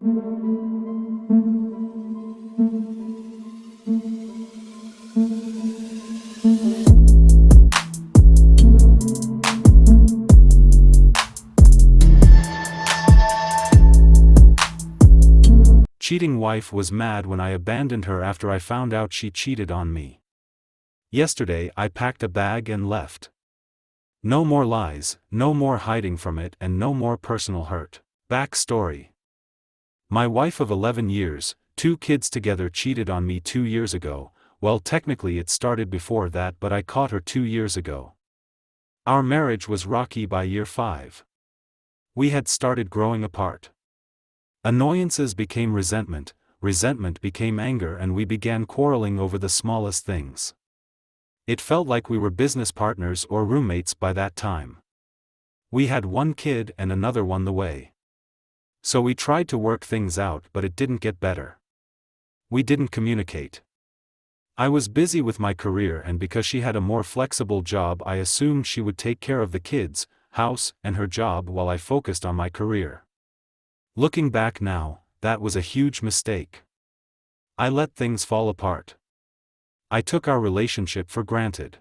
Cheating wife was mad when I abandoned her after I found out she cheated on me. Yesterday I packed a bag and left. No more lies, no more hiding from it, and no more personal hurt. Backstory. My wife of 11 years, 2 kids together, cheated on me 2 years ago. Well, technically it started before that, but I caught her 2 years ago. Our marriage was rocky by year 5. We had started growing apart. Annoyances became resentment, resentment became anger, and we began quarreling over the smallest things. It felt like we were business partners or roommates by that time. We had 1 kid and another one the way. So we tried to work things out, but it didn't get better. We didn't communicate. I was busy with my career, and because she had a more flexible job, I assumed she would take care of the kids, house, and her job while I focused on my career. Looking back now, that was a huge mistake. I let things fall apart. I took our relationship for granted.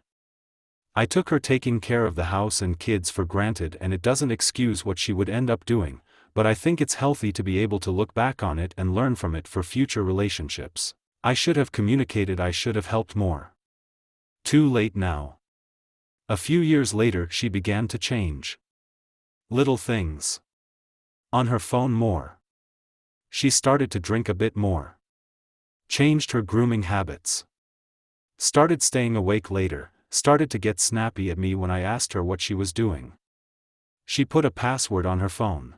I took her taking care of the house and kids for granted, and it doesn't excuse what she would end up doing, but I think it's healthy to be able to look back on it and learn from it for future relationships. I should have communicated, I should have helped more. Too late now. A few years later she began to change. Little things. On her phone more. She started to drink a bit more. Changed her grooming habits. Started staying awake later, started to get snappy at me when I asked her what she was doing. She put a password on her phone.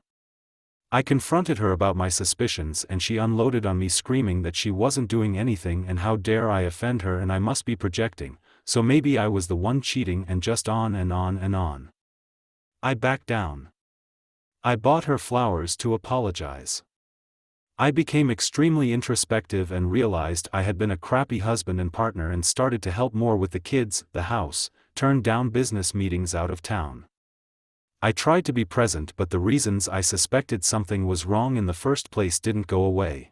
I confronted her about my suspicions, and she unloaded on me, screaming that she wasn't doing anything and how dare I offend her and I must be projecting, so maybe I was the one cheating, and just on and on and on. I backed down. I bought her flowers to apologize. I became extremely introspective and realized I had been a crappy husband and partner, and started to help more with the kids, the house, turned down business meetings out of town. I tried to be present, but the reasons I suspected something was wrong in the first place didn't go away.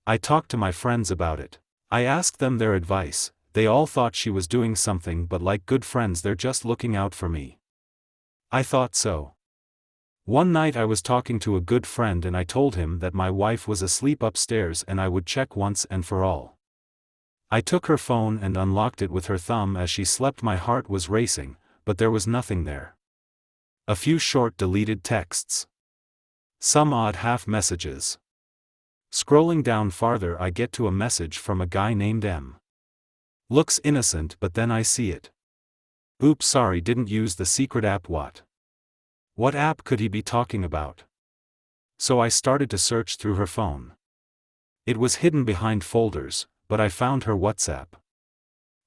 I talked to my friends about it. I asked them their advice. They all thought she was doing something, but like good friends, they're just looking out for me. I thought so. One night I was talking to a good friend and I told him that my wife was asleep upstairs and I would check once and for all. I took her phone and unlocked it with her thumb as she slept. My heart was racing, but there was nothing there. A few short deleted texts. Some odd half messages. Scrolling down farther I get to a message from a guy named M. Looks innocent, but then I see it. Oops, sorry, didn't use the secret app. What app could he be talking about? So I started to search through her phone. It was hidden behind folders, but I found her WhatsApp.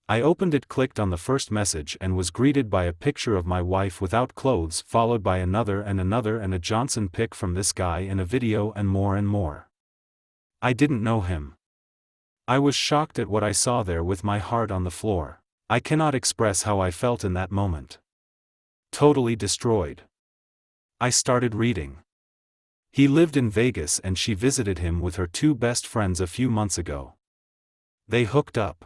I opened it, clicked on the first message, and was greeted by a picture of my wife without clothes, followed by another and a Johnson pic from this guy and a video and more and more. I didn't know him. I was shocked at what I saw there, with my heart on the floor. I cannot express how I felt in that moment. Totally destroyed. I started reading. He lived in Vegas and she visited him with her 2 best friends a few months ago. They hooked up.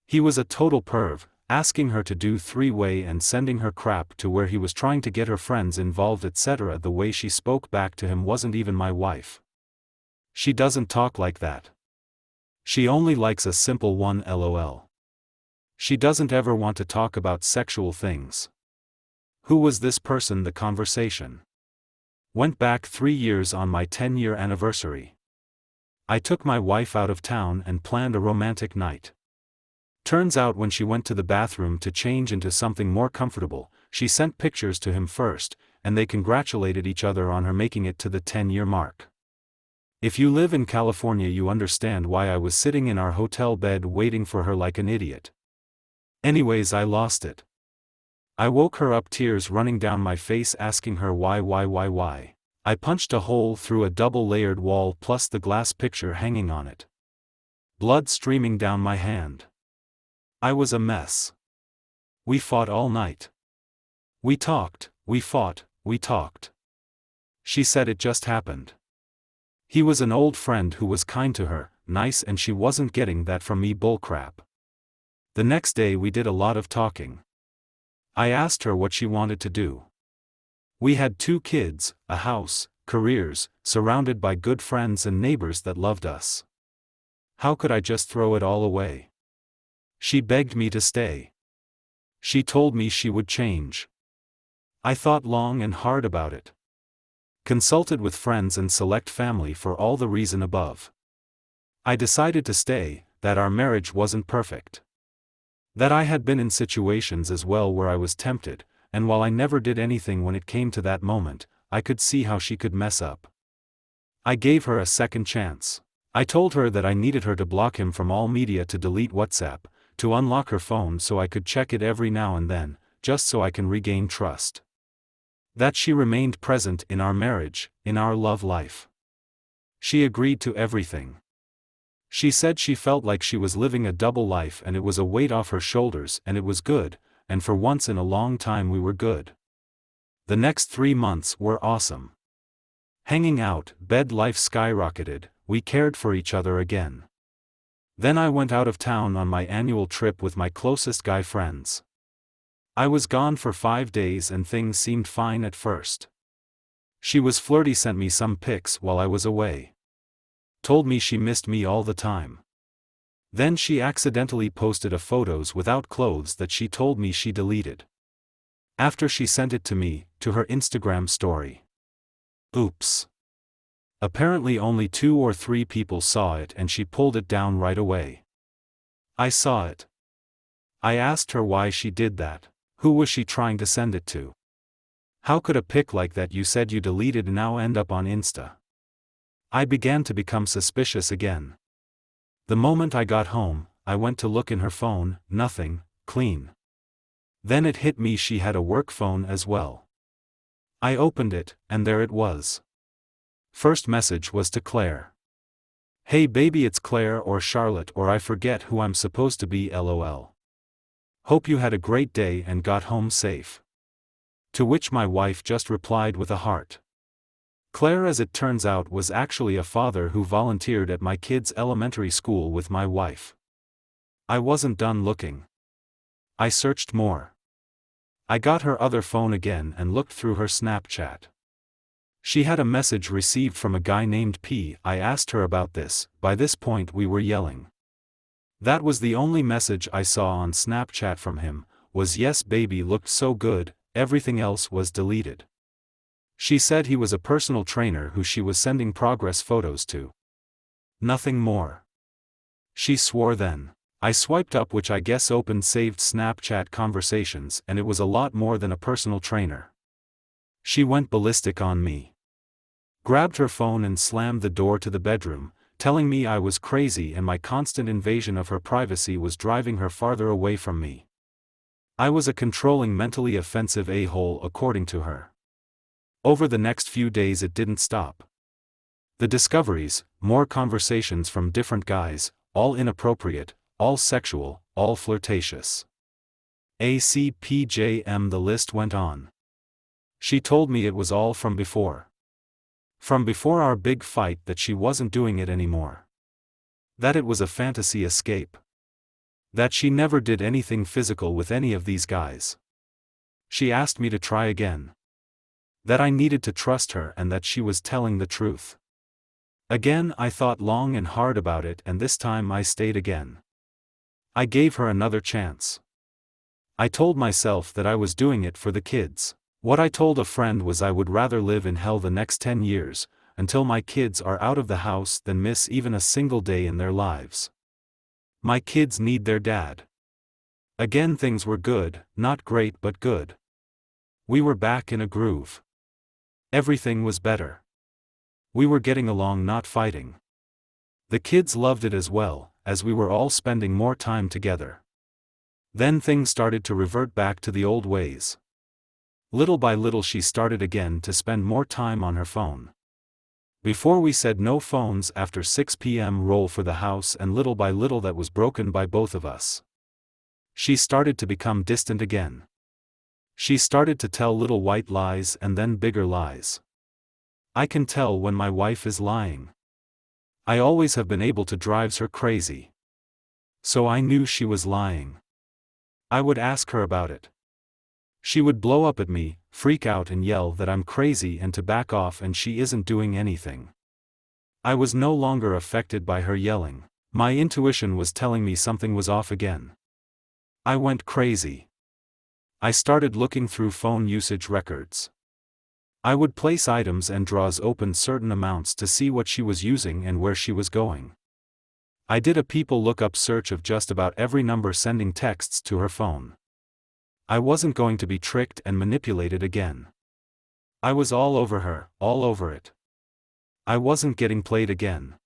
He was a total perv, asking her to do 3-way and sending her crap to where he was trying to get her friends involved, etc. The way she spoke back to him wasn't even my wife. She doesn't talk like that. She only likes a simple one, lol. She doesn't ever want to talk about sexual things. Who was this person? The conversation went back 3 years on my 10-year anniversary. I took my wife out of town and planned a romantic night. Turns out when she went to the bathroom to change into something more comfortable, she sent pictures to him first, and they congratulated each other on her making it to the 10-year mark. If you live in California, you understand why I was sitting in our hotel bed waiting for her like an idiot. Anyways, I lost it. I woke her up, tears running down my face, asking her why. I punched a hole through a double-layered wall plus the glass picture hanging on it. Blood streaming down my hand. I was a mess. We fought all night. We talked, we fought, we talked. She said it just happened. He was an old friend who was kind to her, nice, and she wasn't getting that from me bullcrap. The next day we did a lot of talking. I asked her what she wanted to do. We had 2 kids, a house, careers, surrounded by good friends and neighbors that loved us. How could I just throw it all away? She begged me to stay. She told me she would change. I thought long and hard about it. Consulted with friends and select family for all the reason above. I decided to stay, that our marriage wasn't perfect. That I had been in situations as well where I was tempted, and while I never did anything when it came to that moment, I could see how she could mess up. I gave her a second chance. I told her that I needed her to block him from all media, to delete WhatsApp, to unlock her phone so I could check it every now and then, just so I can regain trust. That she remained present in our marriage, in our love life. She agreed to everything. She said she felt like she was living a double life and it was a weight off her shoulders, and it was good, and for once in a long time we were good. The next 3 months were awesome. Hanging out, bed life skyrocketed, we cared for each other again. Then I went out of town on my annual trip with my closest guy friends. I was gone for 5 days and things seemed fine at first. She was flirty, sent me some pics while I was away. Told me she missed me all the time. Then she accidentally posted a photos without clothes that she told me she deleted. After she sent it to me, to her Instagram story. Oops. Apparently only 2 or 3 people saw it and she pulled it down right away. I saw it. I asked her why she did that. Who was she trying to send it to? How could a pic like that you said you deleted now end up on Insta? I began to become suspicious again. The moment I got home, I went to look in her phone, nothing, clean. Then it hit me, she had a work phone as well. I opened it, and there it was. First message was to Claire. Hey baby, it's Claire or Charlotte or I forget who I'm supposed to be, lol. Hope you had a great day and got home safe. To which my wife just replied with a heart. Claire, as it turns out, was actually a father who volunteered at my kids' elementary school with my wife. I wasn't done looking. I searched more. I got her other phone again and looked through her Snapchat. She had a message received from a guy named P. I asked her about this. By this point we were yelling. That was the only message I saw on Snapchat from him, was yes baby looked so good, everything else was deleted. She said he was a personal trainer who she was sending progress photos to. Nothing more. She swore then. I swiped up, which I guess opened saved Snapchat conversations, and it was a lot more than a personal trainer. She went ballistic on me. Grabbed her phone and slammed the door to the bedroom, telling me I was crazy and my constant invasion of her privacy was driving her farther away from me. I was a controlling, mentally offensive a-hole, according to her. Over the next few days it didn't stop. The discoveries, more conversations from different guys, all inappropriate, all sexual, all flirtatious. ACPJM, the list went on. She told me it was all from before. From before our big fight, that she wasn't doing it anymore. That it was a fantasy escape. That she never did anything physical with any of these guys. She asked me to try again. That I needed to trust her and that she was telling the truth. Again I thought long and hard about it, and this time I stayed again. I gave her another chance. I told myself that I was doing it for the kids. What I told a friend was I would rather live in hell the next 10 years, until my kids are out of the house, than miss even a single day in their lives. My kids need their dad. Again things were good, not great but good. We were back in a groove. Everything was better. We were getting along, not fighting. The kids loved it as well, as we were all spending more time together. Then things started to revert back to the old ways. Little by little she started again to spend more time on her phone. Before we said no phones after 6 p.m. roll for the house, and little by little that was broken by both of us. She started to become distant again. She started to tell little white lies and then bigger lies. I can tell when my wife is lying. I always have been able to drive her crazy. So I knew she was lying. I would ask her about it. She would blow up at me, freak out and yell that I'm crazy and to back off, and she isn't doing anything. I was no longer affected by her yelling. My intuition was telling me something was off again. I went crazy. I started looking through phone usage records. I would place items and draws open certain amounts to see what she was using and where she was going. I did a people lookup search of just about every number sending texts to her phone. I wasn't going to be tricked and manipulated again. I was all over her, all over it. I wasn't getting played again.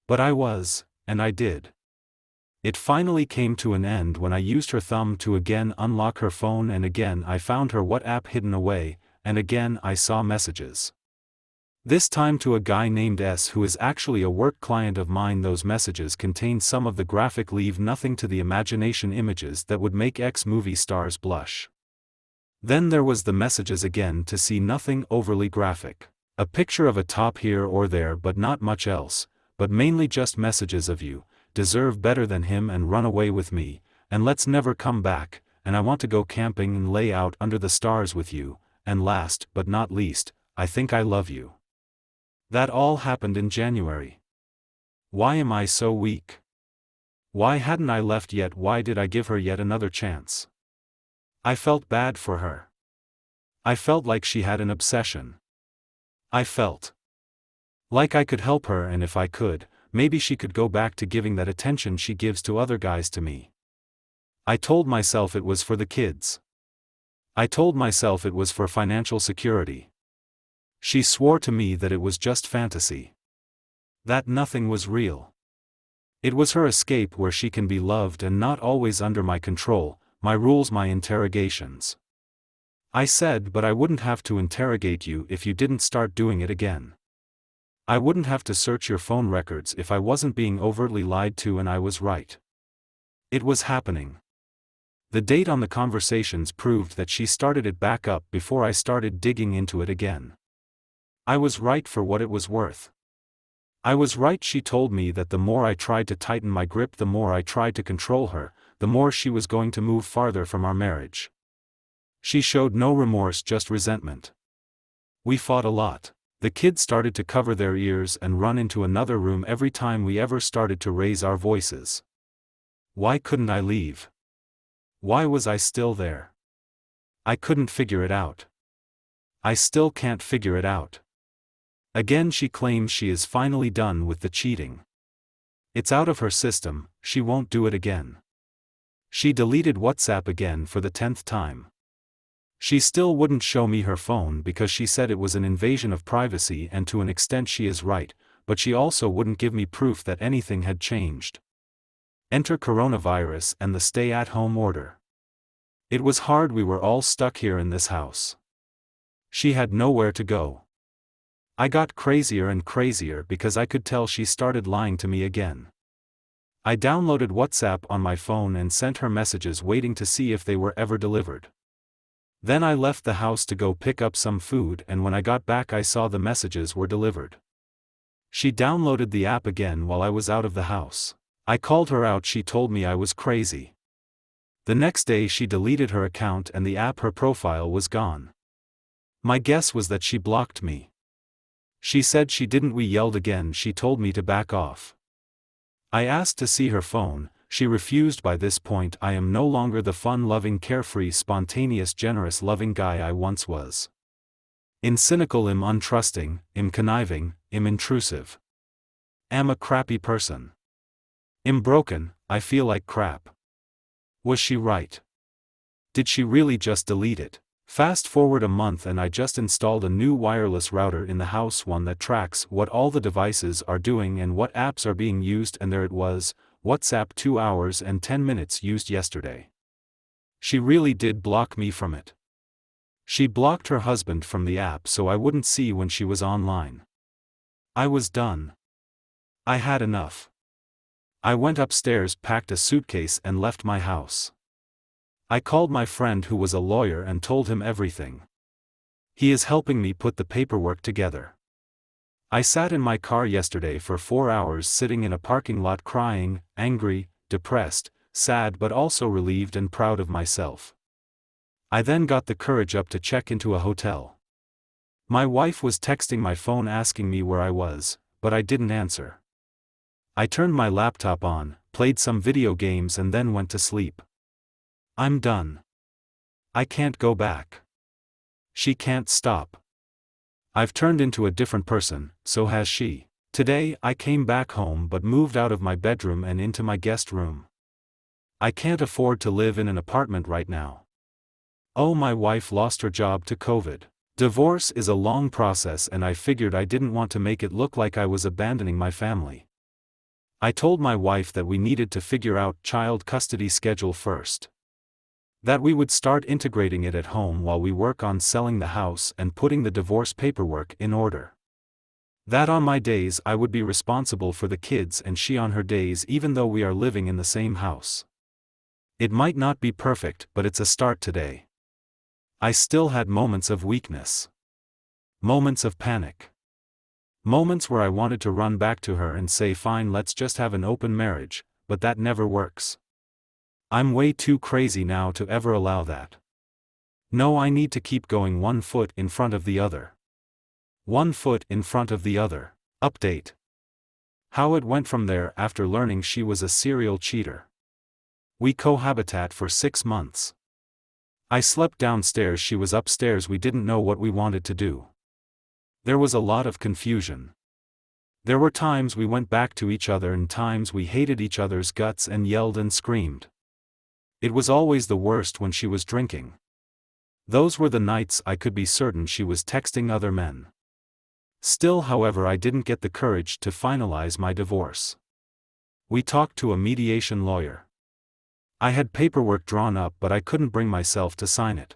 But I was, and I did. It finally came to an end when I used her thumb to again unlock her phone, and again I found her WhatsApp hidden away, and again I saw messages. This time to a guy named S, who is actually a work client of mine. Those messages contained some of the graphic leave nothing to the imagination images that would make ex-movie stars blush. Then there was the messages again to see nothing overly graphic. A picture of a top here or there but not much else, but mainly just messages of you, deserve better than him and run away with me, and let's never come back, and I want to go camping and lay out under the stars with you, and last but not least, I think I love you. That all happened in January. Why am I so weak? Why hadn't I left yet? Why did I give her yet another chance? I felt bad for her. I felt like she had an obsession. I felt like I could help her, and if I could, maybe she could go back to giving that attention she gives to other guys to me. I told myself it was for the kids. I told myself it was for financial security. She swore to me that it was just fantasy. That nothing was real. It was her escape where she can be loved and not always under my control, my rules, my interrogations. I said, but I wouldn't have to interrogate you if you didn't start doing it again. I wouldn't have to search your phone records if I wasn't being overtly lied to, and I was right. It was happening. The date on the conversations proved that she started it back up before I started digging into it again. I was right for what it was worth. I was right. She told me that the more I tried to tighten my grip, the more I tried to control her, the more she was going to move farther from our marriage. She showed no remorse, just resentment. We fought a lot. The kids started to cover their ears and run into another room every time we ever started to raise our voices. Why couldn't I leave? Why was I still there? I couldn't figure it out. I still can't figure it out. Again she claims she is finally done with the cheating. It's out of her system, she won't do it again. She deleted WhatsApp again for the 10th time. She still wouldn't show me her phone because she said it was an invasion of privacy, and to an extent she is right, but she also wouldn't give me proof that anything had changed. Enter coronavirus and the stay-at-home order. It was hard. We were all stuck here in this house. She had nowhere to go. I got crazier and crazier because I could tell she started lying to me again. I downloaded WhatsApp on my phone and sent her messages waiting to see if they were ever delivered. Then I left the house to go pick up some food, and when I got back I saw the messages were delivered. She downloaded the app again while I was out of the house. I called her out. She told me I was crazy. The next day she deleted her account and the app, her profile was gone. My guess was that she blocked me. She said she didn't. We yelled again. She told me to back off. I asked to see her phone. She refused. By this point I am no longer the fun-loving, carefree, spontaneous, generous, loving guy I once was. I'm cynical, I'm untrusting, I'm conniving, I'm intrusive. I'm a crappy person. I'm broken, I feel like crap. Was she right? Did she really just delete it? Fast forward a month and I just installed a new wireless router in the house, one that tracks what all the devices are doing and what apps are being used, and there it was, WhatsApp 2 hours and 10 minutes used yesterday. She really did block me from it. She blocked her husband from the app so I wouldn't see when she was online. I was done. I had enough. I went upstairs, packed a suitcase and left my house. I called my friend who was a lawyer and told him everything. He is helping me put the paperwork together. I sat in my car yesterday for 4 hours sitting in a parking lot crying, angry, depressed, sad but also relieved and proud of myself. I then got the courage up to check into a hotel. My wife was texting my phone asking me where I was, but I didn't answer. I turned my laptop on, played some video games and then went to sleep. I'm done. I can't go back. She can't stop. I've turned into a different person, so has she. Today I came back home but moved out of my bedroom and into my guest room. I can't afford to live in an apartment right now. Oh, my wife lost her job to COVID. Divorce is a long process and I figured I didn't want to make it look like I was abandoning my family. I told my wife that we needed to figure out child custody schedule first. That we would start integrating it at home while we work on selling the house and putting the divorce paperwork in order. That on my days I would be responsible for the kids and she on her days even though we are living in the same house. It might not be perfect but it's a start today. I still had moments of weakness. Moments of panic. Moments where I wanted to run back to her and say fine, let's just have an open marriage, but that never works. I'm way too crazy now to ever allow that. No, I need to keep going 1 foot in front of the other. 1 foot in front of the other. Update. How it went from there after learning she was a serial cheater. We cohabited for 6 months. I slept downstairs, she was upstairs, we didn't know what we wanted to do. There was a lot of confusion. There were times we went back to each other and times we hated each other's guts and yelled and screamed. It was always the worst when she was drinking. Those were the nights I could be certain she was texting other men. Still, however, I didn't get the courage to finalize my divorce. We talked to a mediation lawyer. I had paperwork drawn up but I couldn't bring myself to sign it.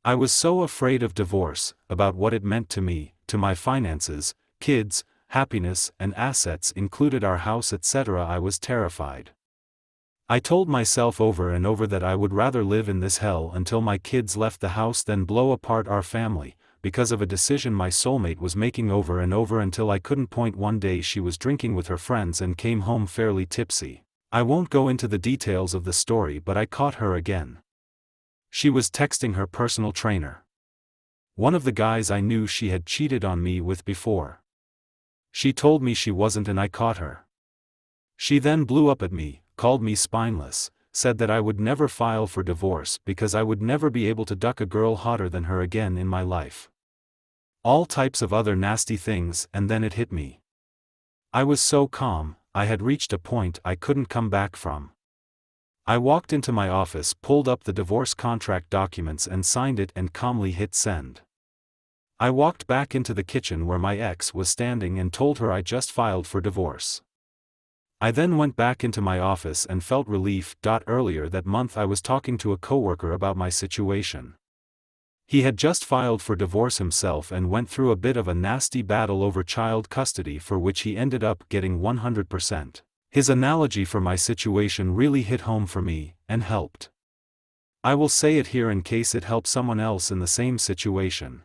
I was so afraid of divorce, about what it meant to me, to my finances, kids, happiness and assets included our house etc. I was terrified. I told myself over and over that I would rather live in this hell until my kids left the house than blow apart our family, because of a decision my soulmate was making over and over until I couldn't point. One day she was drinking with her friends and came home fairly tipsy. I won't go into the details of the story but I caught her again. She was texting her personal trainer. One of the guys I knew she had cheated on me with before. She told me she wasn't and I caught her. She then blew up at me, called me spineless, said that I would never file for divorce because I would never be able to duck a girl hotter than her again in my life. All types of other nasty things, and then it hit me. I was so calm, I had reached a point I couldn't come back from. I walked into my office, pulled up the divorce contract documents and signed it and calmly hit send. I walked back into the kitchen where my ex was standing and told her I just filed for divorce. I then went back into my office and felt relief. Earlier that month I was talking to a coworker about my situation. He had just filed for divorce himself and went through a bit of a nasty battle over child custody for which he ended up getting 100%. His analogy for my situation really hit home for me, and helped. I will say it here in case it helps someone else in the same situation.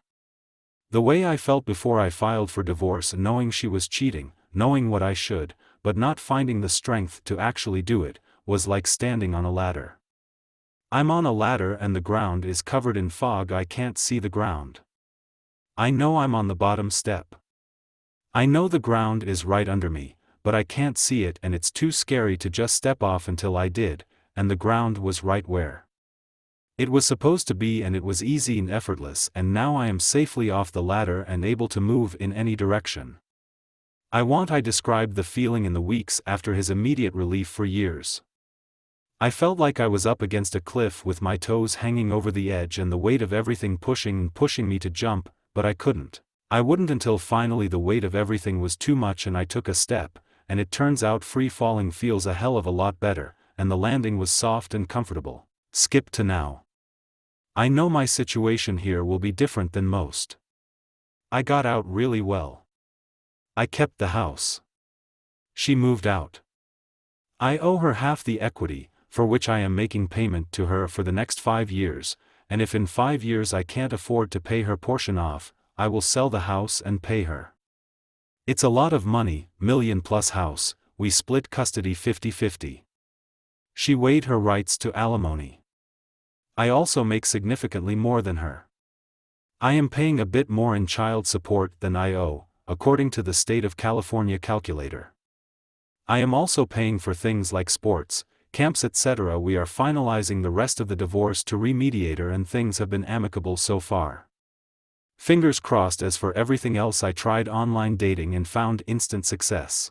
The way I felt before I filed for divorce, knowing she was cheating, knowing what I should, but not finding the strength to actually do it, was like standing on a ladder. I'm on a ladder and the ground is covered in fog, I can't see the ground. I know I'm on the bottom step. I know the ground is right under me, but I can't see it and it's too scary to just step off until I did, and the ground was right where it was supposed to be and it was easy and effortless, and now I am safely off the ladder and able to move in any direction. I described the feeling in the weeks after his immediate relief for years. I felt like I was up against a cliff with my toes hanging over the edge and the weight of everything pushing me to jump, but I couldn't. I wouldn't until finally the weight of everything was too much and I took a step, and it turns out free falling feels a hell of a lot better, and the landing was soft and comfortable. Skip to now. I know my situation here will be different than most. I got out really well. I kept the house. She moved out. I owe her half the equity, for which I am making payment to her for the next 5 years, and if in 5 years I can't afford to pay her portion off, I will sell the house and pay her. It's a lot of money, million-plus house, we split custody 50-50. She weighed her rights to alimony. I also make significantly more than her. I am paying a bit more in child support than I owe, according to the state of California calculator. I am also paying for things like sports, camps etc. We are finalizing the rest of the divorce to remediator and things have been amicable so far. Fingers crossed. As for everything else, I tried online dating and found instant success.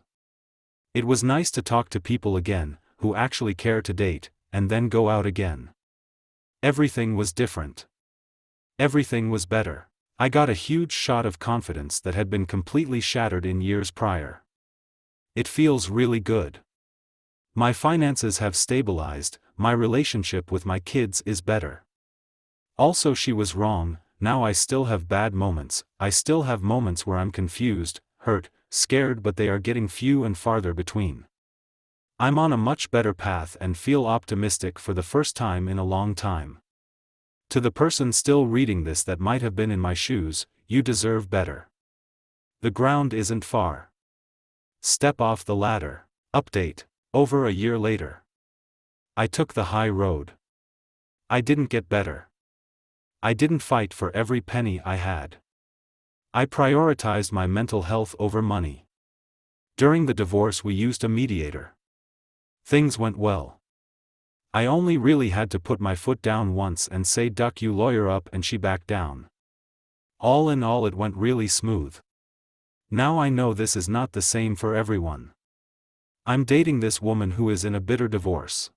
It was nice to talk to people again, who actually care to date, and then go out again. Everything was different. Everything was better. I got a huge shot of confidence that had been completely shattered in years prior. It feels really good. My finances have stabilized, my relationship with my kids is better. Also, she was wrong. Now I still have bad moments, I still have moments where I'm confused, hurt, scared, but they are getting few and farther between. I'm on a much better path and feel optimistic for the first time in a long time. To the person still reading this that might have been in my shoes, you deserve better. The ground isn't far. Step off the ladder. Update. Over a year later. I took the high road. I didn't get better. I didn't fight for every penny I had. I prioritized my mental health over money. During the divorce we used a mediator. Things went well. I only really had to put my foot down once and say duck you lawyer up, and she backed down. All in all, it went really smooth. Now I know this is not the same for everyone. I'm dating this woman who is in a bitter divorce.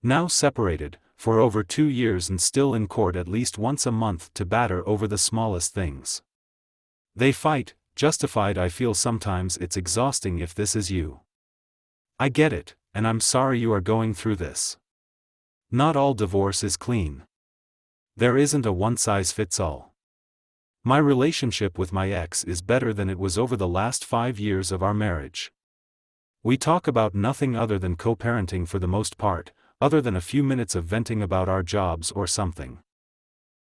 Now separated, for over 2 years and still in court at least once a month to batter over the smallest things. They fight, justified. I feel sometimes it's exhausting if this is you. I get it, and I'm sorry you are going through this. Not all divorce is clean. There isn't a one-size-fits-all. My relationship with my ex is better than it was over the last 5 years of our marriage. We talk about nothing other than co-parenting for the most part, other than a few minutes of venting about our jobs or something.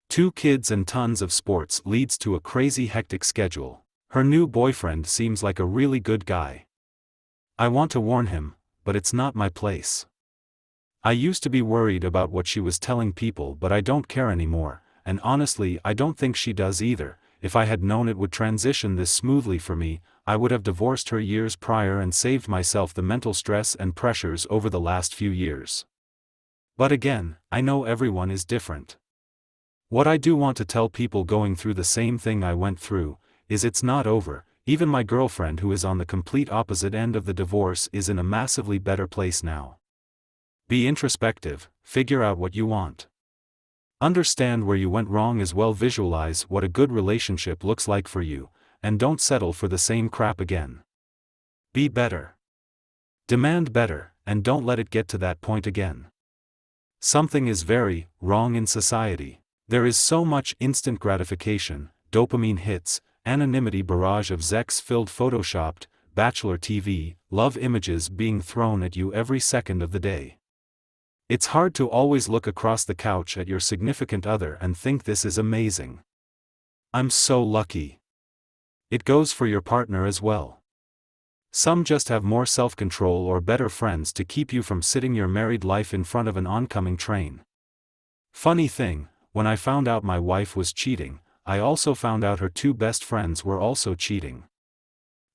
2 kids and tons of sports leads to a crazy hectic schedule. Her new boyfriend seems like a really good guy. I want to warn him, but it's not my place. I used to be worried about what she was telling people, but I don't care anymore, and honestly I don't think she does either. If I had known it would transition this smoothly for me, I would have divorced her years prior and saved myself the mental stress and pressures over the last few years. But again, I know everyone is different. What I do want to tell people going through the same thing I went through, is it's not over. Even my girlfriend, who is on the complete opposite end of the divorce, is in a massively better place now. Be introspective, figure out what you want. Understand where you went wrong as well, visualize what a good relationship looks like for you, and don't settle for the same crap again. Be better. Demand better, and don't let it get to that point again. Something is very wrong in society. There is so much instant gratification, dopamine hits, anonymity barrage of sex-filled photoshopped, bachelor TV, love images being thrown at you every second of the day. It's hard to always look across the couch at your significant other and think this is amazing. I'm so lucky. It goes for your partner as well. Some just have more self-control or better friends to keep you from sitting your married life in front of an oncoming train. Funny thing, when I found out my wife was cheating, I also found out her 2 best friends were also cheating.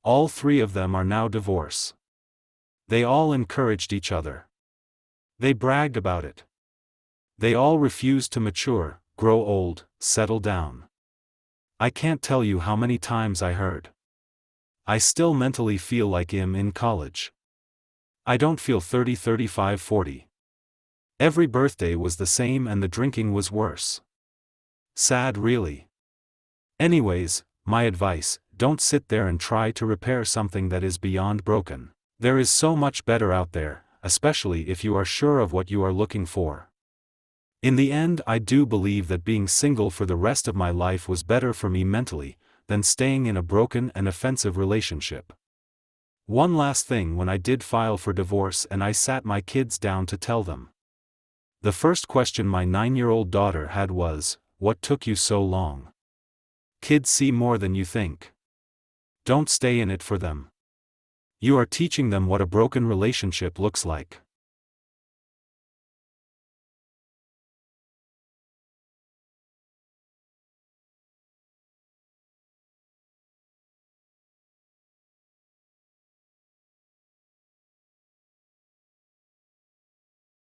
All 3 of them are now divorced. They all encouraged each other. They bragged about it. They all refused to mature, grow old, settle down. I can't tell you how many times I heard, I still mentally feel like I'm in college. I don't feel 30, 35, 40. Every birthday was the same and the drinking was worse. Sad, really. Anyways, my advice, don't sit there and try to repair something that is beyond broken. There is so much better out there, especially if you are sure of what you are looking for. In the end, I do believe that being single for the rest of my life was better for me mentally, than staying in a broken and offensive relationship. One last thing, when I did file for divorce and I sat my kids down to tell them, the first question my 9-year-old daughter had was, "What took you so long?" Kids see more than you think. Don't stay in it for them. You are teaching them what a broken relationship looks like.